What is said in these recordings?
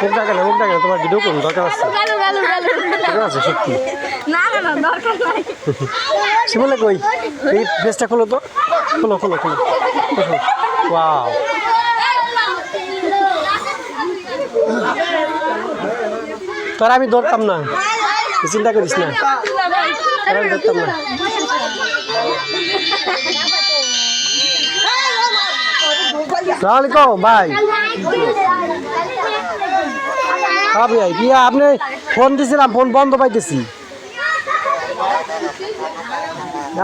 মুখ ডাকে না তোমার ভিডিও করুন দরকার আছে দরকার আছে সত্যি শিমুলে কই এই ড্রেসটা খোলো তো খোলো ওয়াও তোর আমি ধরতাম না চিন্তা করিস না আমি ধরতাম না সালামালাইকুম ভাই হ্যাঁ ভাই কি আপনি ফোন দিয়েছিলাম ফোন বন্ধ পাইতেছি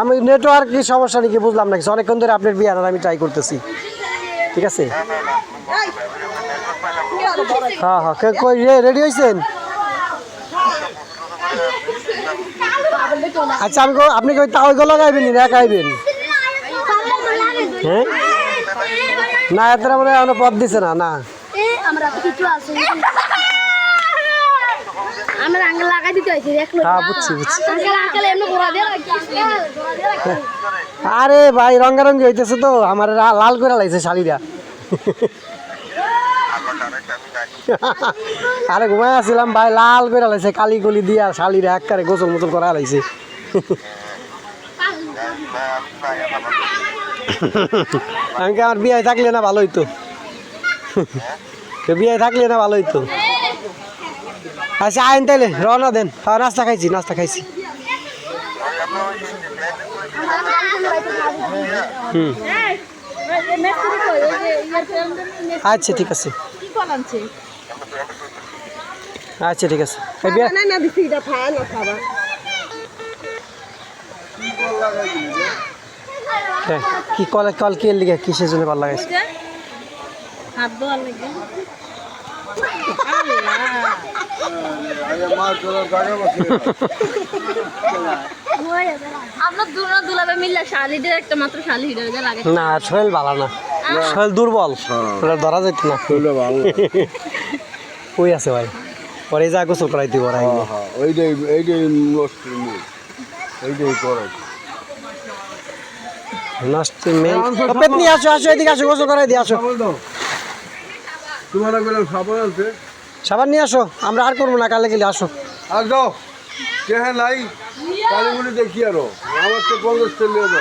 আমি নেটওয়ার্ক কি সমস্যা নাকি বুঝলাম না কিছু অনেকক্ষণ ধরে আপনার বিয়ে আর আমি ট্রাই করতেছি ঠিক আছে হ্যাঁ কই রেডি হয়েছেন আচ্ছা আপনি কই ওইগুলো গাইবেন না গাইবেন হ্যাঁ না এত মনে হয় পথ দিছে না আরে ভাই রঙারঙ্গি হইতেছে তো আমার লাল করে লাগছে শাড়িটা আরে ঘুমাই আসছিলাম ভাই লাল করে লাগছে কালি গলি দিয়া শাড়িটা একবারে গোসল মোচল করা লাগছে আমি আমার বিয়ে থাকলে না ভালো হইতো বিয়ে থাকলে না ভালো হইতো আচ্ছা আইন তাইলে রওনা দেন হ্যাঁ নাস্তা খাইছি আচ্ছা ঠিক আছে কি কল কে লিখে কিসের জন্য কল লাগাইছে না শরীর ভালো না শরীর দুর্বল ধরা যেত না কই আছে ভাই পরে যা গোসল করাই দিব আসো এদিকে আসো গোসল করাই দিয়ে আসো সাবান নিয়ে আসো আমরা আর করবো না কালে গেলে আসো নাই কালীমুড়ি দেখি আরো আমার তো 50 টাকা